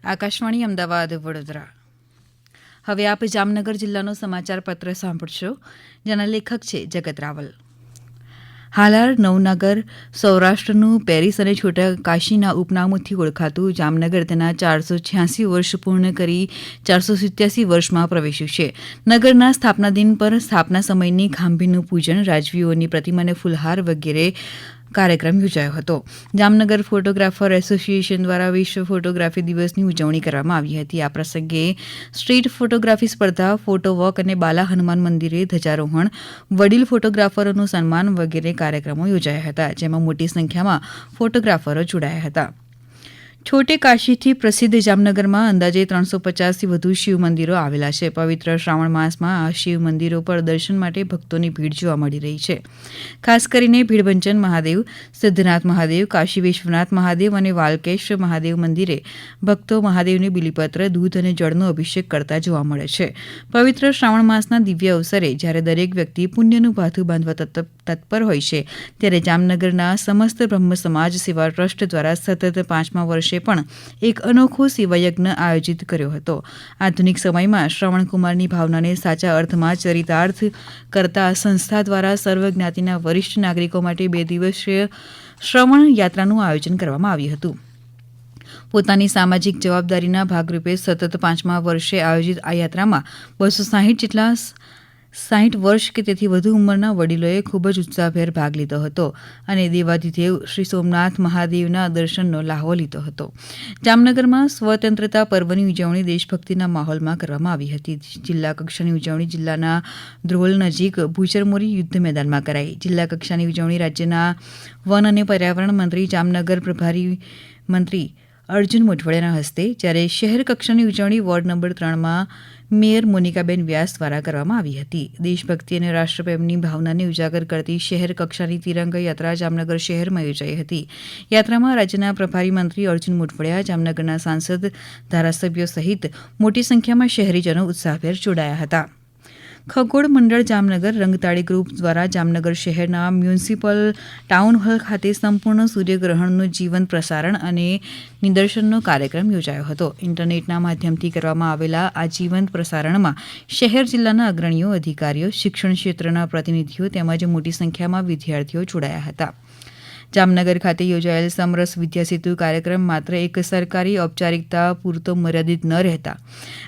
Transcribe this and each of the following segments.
આકાશવાણી અમદાવાદ વડોદરા. હવે આપ જામનગર જિલ્લાનો સમાચાર પત્ર સાંભળશો, જેના લેખક છે જગત રાવલ. હાલાર નવનગર સૌરાષ્ટ્રનું પેરિસ અને છોટા કાશીના ઉપનામોથી ઓળખાતું જામનગર તેના 486 વર્ષ પૂર્ણ કરી 487 વર્ષમાં પ્રવેશ્યું છે. નગરના સ્થાપના દિન પર સ્થાપના સમયની ખાંભીનું પૂજન, રાજવીઓની પ્રતિમાને ફૂલહાર વગેરે કાર્યક્રમ યોજાયો હતો. જામનગર ફોટોગ્રાફર એસોસિએશન દ્વારા વિશ્વ ફોટોગ્રાફી દિવસની ઉજવણી કરવામાં આવી હતી. આ પ્રસંગે સ્ટ્રીટ ફોટોગ્રાફી સ્પર્ધા, ફોટો વોક અને બાલા હનુમાન મંદિરે ધ્વજારોહણ, વડીલ ફોટોગ્રાફરોનું સન્માન વગેરે કાર્યક્રમો યોજાયા હતા, જેમાં મોટી સંખ્યામાં ફોટોગ્રાફરો જોડાયા હતા. છોટે કાશીથી પ્રસિદ્ધ જામનગરમાં અંદાજે 350થી વધુ શિવ મંદિરો આવેલા છે. પવિત્ર શ્રાવણ માસમાં આ શિવ મંદિરો પર દર્શન માટે ભક્તોની ભીડ જોવા મળી રહી છે. ખાસ કરીને ભીડભંજન મહાદેવ, સિદ્ધનાથ મહાદેવ, કાશી વિશ્વનાથ મહાદેવ અને વાલકેશ મહાદેવ મંદિરે ભક્તો મહાદેવને બિલીપત્ર, દૂધ અને જળનો અભિષેક કરતા જોવા મળે છે. પવિત્ર શ્રાવણ માસના દિવ્ય અવસરે જ્યારે દરેક વ્યક્તિ પુણ્યનું ભાથું બાંધવા તત્પર હોય છે, ત્યારે જામનગરના સમસ્ત બ્રહ્મ સમાજ સેવા ટ્રસ્ટ દ્વારા સતત 5મા વર્ષે પણ એક અનોખો સેવાયજ્ઞ આયોજિત કર્યો હતો. આધુનિક સમયમાં શ્રવણકુમારની ભાવનાને સાચા અર્થમાં ચરિતાર્થ કરતા સંસ્થા દ્વારા સર્વ જ્ઞાતિના વરિષ્ઠ નાગરિકો માટે 2 દિવસીય શ્રવણ યાત્રાનું આયોજન કરવામાં આવ્યું હતું. પોતાની સામાજિક જવાબદારીના ભાગરૂપે સતત 5મા વર્ષે આયોજિત આ યાત્રામાં 260 જેટલા 60 વર્ષ કે તેથી વધુ ઉંમરના વડીલોએ ખૂબ જ ઉત્સાહભેર ભાગ લીધો હતો અને દેવાધિદેવ શ્રી સોમનાથ મહાદેવના દર્શનનો લાહવો લીધો હતો. જામનગરમાં સ્વતંત્રતા પર્વની ઉજવણી દેશભક્તિના માહોલમાં કરવામાં આવી હતી. જિલ્લા કક્ષાની ઉજવણી જિલ્લાના ધ્રોલ નજીક ભૂચરમોરી યુદ્ધ મેદાનમાં કરાઈ. જિલ્લા કક્ષાની ઉજવણી રાજ્યના વન અને પર્યાવરણ મંત્રી, જામનગર પ્રભારી મંત્રી અર્જુન મોઢવાડિયાના હસ્તે, જ્યારે શહેર કક્ષાની ઉજવણી વોર્ડ નંબર 3માં મેયર મોનિકાબેન વ્યાસ દ્વારા કરવામાં આવી હતી. દેશભક્તિ અને રાષ્ટ્રપ્રેમની ભાવનાને ઉજાગર કરતી શહેર કક્ષાની તિરંગા યાત્રા જામનગર શહેરમાં યોજાઈ હતી. યાત્રામાં રાજ્યના પ્રભારી મંત્રી અર્જુન મોઢવાડિયા, જામનગરના સાંસદ, ધારાસભ્યો સહિત મોટી સંખ્યામાં શહેરીજનો ઉત્સાહભેર જોડાયા હતા. ખગોળ મંડળ જામનગર રંગતાળી ગ્રુપ દ્વારા જામનગર શહેરના મ્યુનિસિપલ ટાઉન હોલ ખાતે સંપૂર્ણ સૂર્યગ્રહણનું જીવંત પ્રસારણ અને નિદર્શનનો કાર્યક્રમ યોજાયો હતો. ઇન્ટરનેટના માધ્યમથી કરવામાં આવેલા આ જીવંત પ્રસારણમાં શહેર જિલ્લાના અગ્રણીઓ, અધિકારીઓ, શિક્ષણ ક્ષેત્રના પ્રતિનિધિઓ તેમજ મોટી સંખ્યામાં વિદ્યાર્થીઓ જોડાયા હતા. જામનગર ખાતે યોજાયેલ સમરસ વિદ્યાસેતુ કાર્યક્રમ માત્ર એક સરકારી ઔપચારિકતા પૂરતો મર્યાદિત ન રહેતા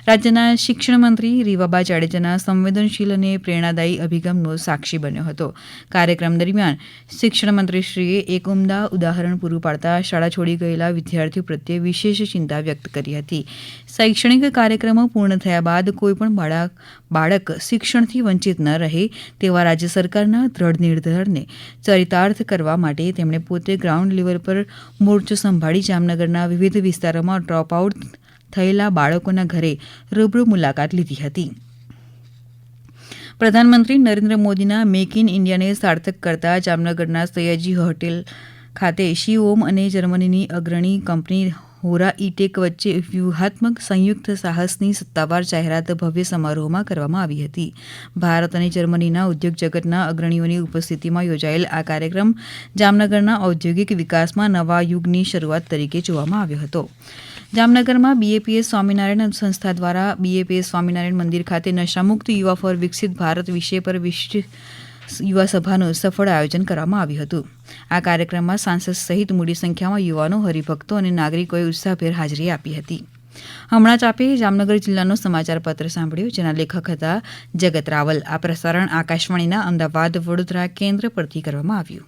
રાજ્યના શિક્ષણ મંત્રી રીવાબા જાડેજાના સંવેદનશીલ અને પ્રેરણાદાયી અભિગમનો સાક્ષી બન્યો હતો. કાર્યક્રમ દરમિયાન શિક્ષણ મંત્રીશ્રીએ એક ઉમદા ઉદાહરણ પૂરું પાડતા શાળા છોડી ગયેલા વિદ્યાર્થીઓ પ્રત્યે વિશેષ ચિંતા વ્યક્ત કરી હતી. શૈક્ષણિક કાર્યક્રમો પૂર્ણ થયા બાદ કોઈપણ બાળક શિક્ષણથી વંચિત ન રહે તેવા રાજ્ય સરકારના દ્રઢ નિર્ધારને ચરિતાર્થ કરવા માટે તેમણે પોતે ગ્રાઉન્ડ લેવલ પર મોરચો સંભાળી જામનગરના વિવિધ વિસ્તારોમાં ડ્રોપ આઉટ થયેલા બાળકોના ઘરે રૂબરૂ મુલાકાત લીધી હતી. પ્રધાનમંત્રી નરેન્દ્ર મોદીના મેક ઇન ઇન્ડિયાને સાર્થક કરતા જામનગરના સયાજી હોટેલ ખાતે શિવઓમ અને જર્મનીની અગ્રણી કંપની હોરા ઈ-ટેક વચ્ચે વ્યૂહાત્મક સંયુક્ત સાહસની સત્તાવાર જાહેરાત ભવ્ય સમારોહમાં કરવામાં આવી હતી. ભારત અને જર્મનીના ઉદ્યોગ જગતના અગ્રણીઓની ઉપસ્થિતિમાં યોજાયેલ આ કાર્યક્રમ જામનગરના ઔદ્યોગિક વિકાસમાં નવા યુગની શરૂઆત તરીકે જોવામાં આવ્યો હતો. જામનગરમાં BAPS સ્વામિનારાયણ સંસ્થા દ્વારા BAPS સ્વામિનારાયણ મંદિર ખાતે નશામુક્ત યુવા ફોર વિકસિત ભારત વિષય પર યુવા સભાનું સફળ આયોજન કરવામાં આવ્યું હતું. આ કાર્યક્રમમાં સાંસદ સહિત મોટી સંખ્યામાં યુવાનો, હરિભક્તો અને નાગરિકોએ ઉત્સાહભેર હાજરી આપી હતી. હમણાં જ આપે જામનગર જિલ્લાનો સમાચાર પત્ર સાંભળ્યો, જેના લેખક હતા જગત રાવલ. આ પ્રસારણ આકાશવાણીના અમદાવાદ વડોદરા કેન્દ્ર પરથી કરવામાં આવ્યું.